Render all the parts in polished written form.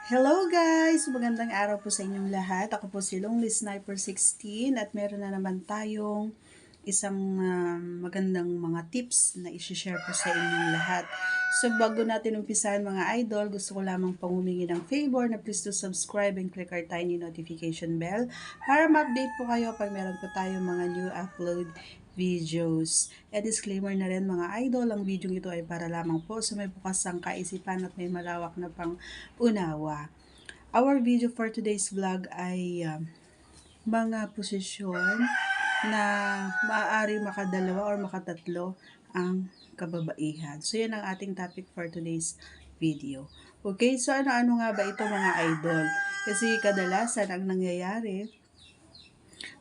Hello guys! Magandang araw po sa inyong lahat. Ako po si Lonely Sniper 16 at meron na naman tayong isang magandang mga tips na isi-share po sa inyong lahat. So bago natin umpisahan mga idol, gusto ko lamang pong humingi ng favor na please to subscribe and click our tiny notification bell para ma-update po kayo pag meron po tayong mga new upload videos. E disclaimer na rin mga idol, ang video ito ay para lamang po sa may bukas ang kaisipan at may malawak na pang-unawa. Our video for today's vlog ay mga posisyon na maaari makadalawa or makatatlo ang kababaihan. So, yan ang ating topic for today's video. Okay, so ano-ano nga ba ito mga idol? Kasi kadalasan ang nangyayari,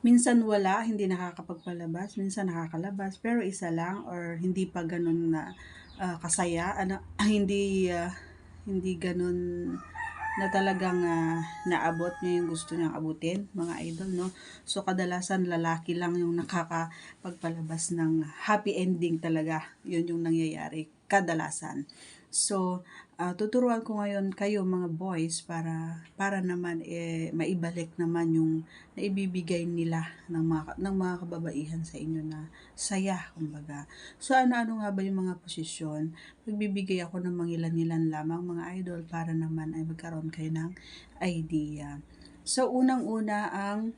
minsan wala, hindi nakakapagpalabas, minsan nakakalabas, pero isa lang or hindi pa ganun na kasaya, hindi ganun na talagang naabot niya yung gusto niyang abutin, mga idol, no? So, kadalasan lalaki lang yung nakakapagpalabas ng happy ending talaga. Yun yung nangyayari, kadalasan. So, tuturuan ko ngayon kayo mga boys para naman maibalik naman yung naibibigay nila ng mga kababaihan sa inyo na saya, kumbaga. So, ano-ano nga ba yung mga posisyon? Magbibigay ako ng mangilan-ilan lamang mga idol para naman ay magkaroon kayo ng idea. So, unang-una ang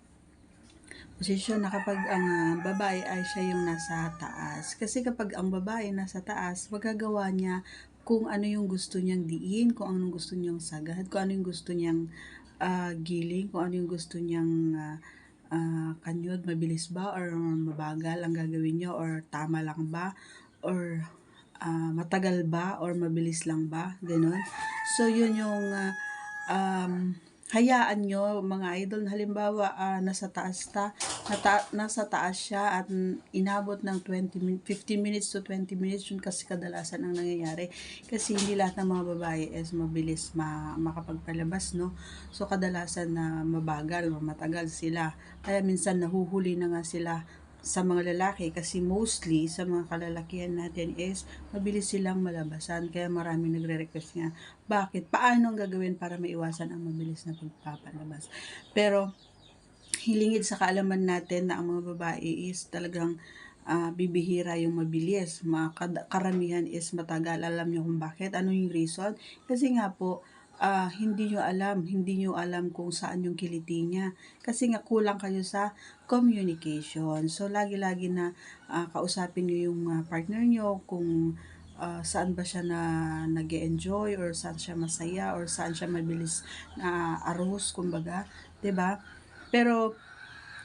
posisyon na kapag ang babae ay siya yung nasa taas. Kasi kapag ang babae nasa taas, magagawa niya kung ano yung gusto niyang diin, kung anong gusto niyang sagad, kung ano yung gusto niyang giling, kung ano yung gusto niyang kanyod, mabilis ba or mabagal ang gagawin niyo or tama lang ba or matagal ba or mabilis lang ba, ganun. So, yun yung hayaan nyo mga idol, halimbawa nasa taas siya at inabot ng 15 minutes to 20 minutes, yun kasi kadalasan ang nangyayari kasi hindi lahat ng mga babae is mabilis makapagpalabas, no? So kadalasan na mabagal o matagal sila, kaya minsan nahuhuli na nga sila sa mga lalaki kasi mostly sa mga kalalakihan natin is mabilis silang malabasan, kaya maraming nagre-request nga bakit, paano ang gagawin para maiwasan ang mabilis na pagpapalabas. Pero hilingid sa kaalaman natin na ang mga babae is talagang bibihira yung mabilis. Karamihan is matagal. Alam nyo kung bakit? Ano yung reason? Kasi nga po, hindi nyo alam kung saan yung kiliti niya. Kasi nga kulang kayo sa communication. So, lagi-lagi na kausapin nyo yung partner nyo kung saan ba siya na nag-enjoy or saan siya masaya or saan siya mabilis na arus, kumbaga. 'Di ba? Pero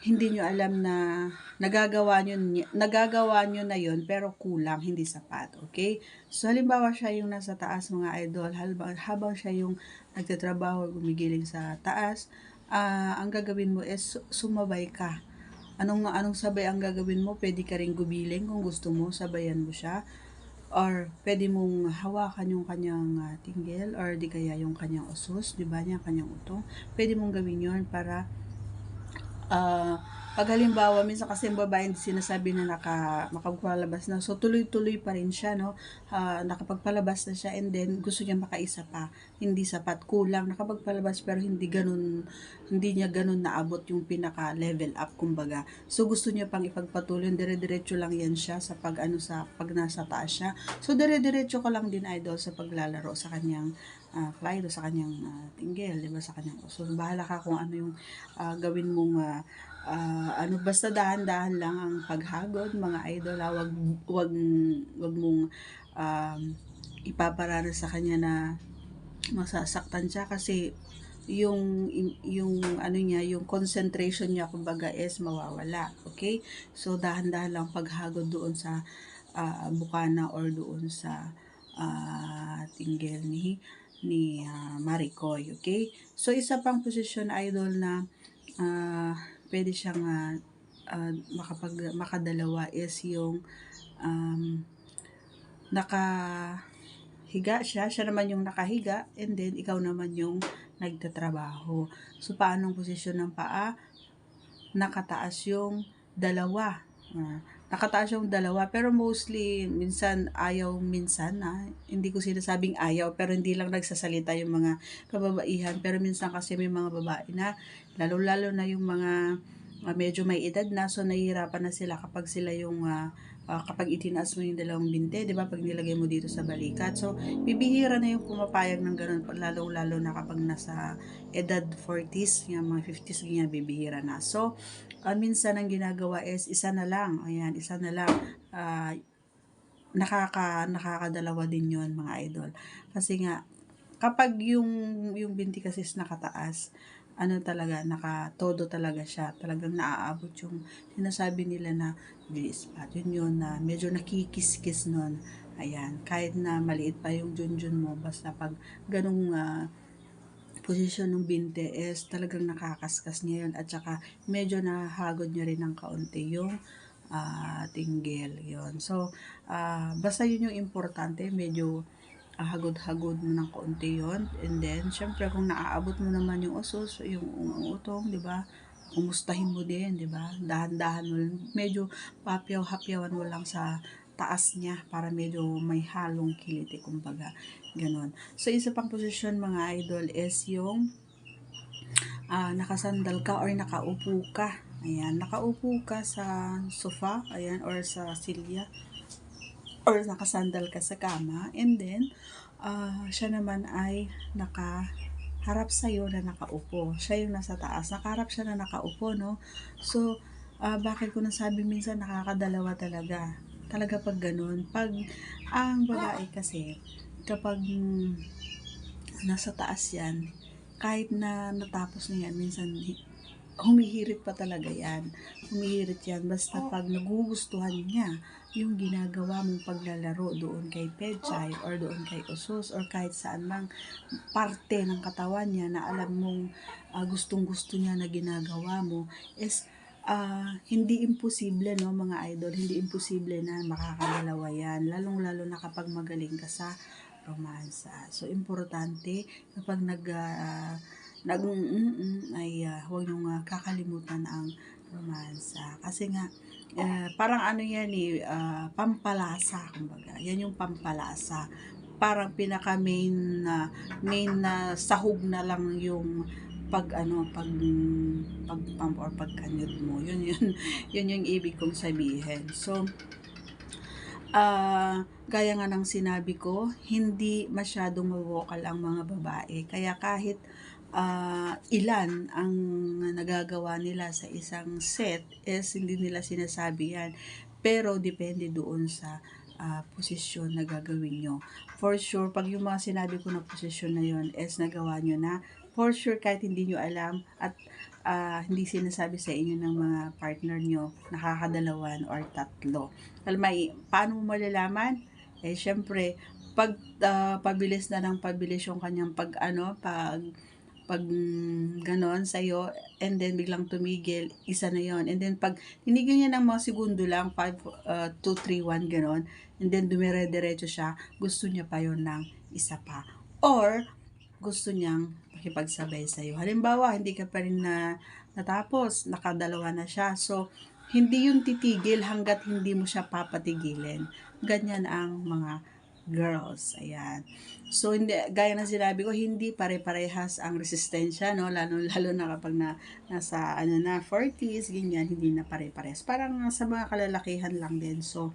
hindi nyo alam na nagagawa nyo na yon pero kulang, hindi sapat, okay? So, halimbawa siya yung nasa taas mga idol, habang siya yung nagtatrabaho, gumigiling sa taas, ang gagawin mo is sumabay ka. Anong sabay ang gagawin mo? Pwede ka rin gumiling kung gusto mo, sabayan mo siya. Or pwede mong hawakan yung kanyang tinggil or di kaya yung kanyang usos, di ba niya, kanyang utong. Pwede mong gawin yon para pag halimbawa, minsan kasi yung babae sinasabi na makapagpalabas na, so tuloy-tuloy pa rin siya, no? Nakapagpalabas na siya and then gusto niya makaisa pa, hindi sapat, kulang, nakapagpalabas pero hindi niya ganun naabot yung pinaka level up, kumbaga. So gusto niya pang ipagpatuloy, dire-diretso lang yan siya sa pag nasa taas siya. So dire-diretso ka lang din idol sa paglalaro sa kanyang Clyde, sa kanyang tinggil, di ba, sa kanyang uso. Bahala ka kung ano yung gawin mong basta dahan-dahan lang ang paghagod, mga idol. Wag mong ipaparana sa kanya na masasaktan siya kasi yung ano niya, yung concentration niya kumbaga is mawawala. Okay? So dahan-dahan lang paghagod doon sa bukana or doon sa tinggil ni Maricoy, okay? So, isa pang posisyon idol na pwede siyang makadalawa is yung nakahiga siya naman yung nakahiga, and then ikaw naman yung nagtatrabaho. So, paano ang posisyon ng paa? Nakataas yung dalawa. nakataas yung dalawa, pero mostly, minsan ayaw, minsan hindi ko sinasabing ayaw, pero hindi lang nagsasalita yung mga kababaihan, pero minsan kasi may mga babae na, lalo-lalo na yung mga medyo may edad na, so nahihirapan na sila kapag sila yung kapag itinaas mo yung dalawang binte, di ba, pag nilagay mo dito sa balikat. So, bibihira na yung pumapayag ng ganun, lalo-lalo na kapag nasa edad 40s, yung mga 50s, ganyan, bibihira na. So, minsan ang ginagawa is isa na lang, ayan, isa na lang, nakakadalawa din yon mga idol. Kasi nga, kapag yung binti kasi is nakataas, ano talaga, nakatodo talaga siya. Talagang naaabot yung sinasabi nila na spot. Yun na medyo nakikis-kis nun. Ayan, kahit na maliit pa yung junjun mo, basta pag ganung posisyon ng binte is talagang nakakaskas niya yun. At saka medyo nahagod niya rin ng kaunti yung tinggil. Yun. So, basta yun yung importante. Medyo hagod-hagod mo ng kaunti yon. And then, syempre, kung naaabot mo naman yung usos, yung utong, di ba? Kumustahin mo din, di ba? Dahan-dahan mo lang. Medyo papyaw-hapyawan mo lang sa taas niya para medyo may halong kiliti, kumbaga. Ganon. So, isa pang posisyon mga idol is yung nakasandal ka or nakaupo ka. Ayan, nakaupo ka sa sofa, ayan, or sa silya, or nakasandal ka sa kama, and then, siya naman ay nakaharap sa'yo na nakaupo. Siya yung nasa taas. Nakaharap siya na nakaupo, no? So, bakit ko nasabi minsan nakakadalawa talaga. Talaga pag ganun. Pag ang babae kasi, kapag nasa taas yan, kahit na natapos na yan, minsan humihirit pa talaga yan. Humihirit yan. Basta pag nagugustuhan niya yung ginagawa mong paglalaro doon kay Pechay or doon kay Usos or kahit saan mang parte ng katawan niya na alam mong gustong-gusto niya na ginagawa mo is hindi imposible, no mga idol, hindi imposible na makakadalawa yan, lalong-lalo na kapag magaling ka sa romansa. So, importante kapag huwag niyong kakalimutan ang romansa. Kasi nga, parang ano yan pampalasa, kumbaga. Yan yung pampalasa. Parang pinaka main na sahog na lang yung pag pump or pagkanyod mo. Yun yung ibig kong sabihin. So, gaya nga ng sinabi ko, hindi masyadong vocal ang mga babae. Kaya kahit ilan ang nagagawa nila sa isang set is hindi nila sinasabi yan. Pero depende doon sa posisyon na gagawin nyo. For sure, pag yung mga sinabi ko na posisyon na yon is nagawa nyo na, for sure kahit hindi nyo alam at hindi sinasabi sa inyo ng mga partner nyo, nakakadalawan or tatlo. Paano mo malalaman? Syempre, pag pabilis na ng pabilis yung kanyang pag ganon sa'yo, and then biglang tumigil, isa na yon. And then pag tinigil niya ng mga segundo lang, 5, 2, 3, 1, ganon, and then dumire-diretso siya, gusto niya pa yon ng isa pa. Or, gusto niyang makipagsabay sa'yo. Halimbawa, hindi ka pa rin natapos, nakadalawa na siya. So, hindi yun titigil hanggat hindi mo siya papatigilin. Ganyan ang mga girls. Ayan. So, hindi, gaya ng sinabi ko, hindi pare-parehas ang resistensya, no? Lalo na kapag nasa 40s, ganyan, hindi na pare-parehas. Parang sa mga kalalakihan lang din. So,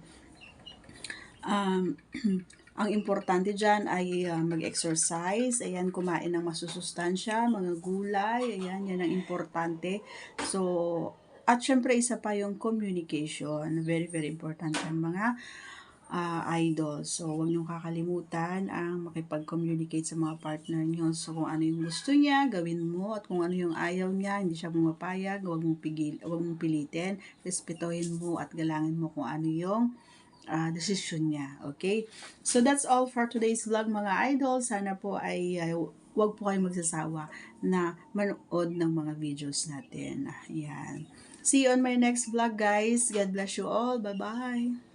ang importante dyan ay mag-exercise, ayan, kumain ng masusustansya, mga gulay, ayan, yan ang importante. So, at syempre isa pa yung communication, very very important yan mga idol. So, huwag niyong kakalimutan ang makipag-communicate sa mga partner niyo. So, kung ano yung gusto niya, gawin mo. At kung ano yung ayaw niya, hindi siya pumapayag, huwag mong pilitin. Respetuhin mo at galangin mo kung ano yung decision niya. Okay? So, that's all for today's vlog mga idol. Sana po ay huwag po kayong magsasawa na manood ng mga videos natin. Ayan. See you on my next vlog, guys. God bless you all. Bye-bye.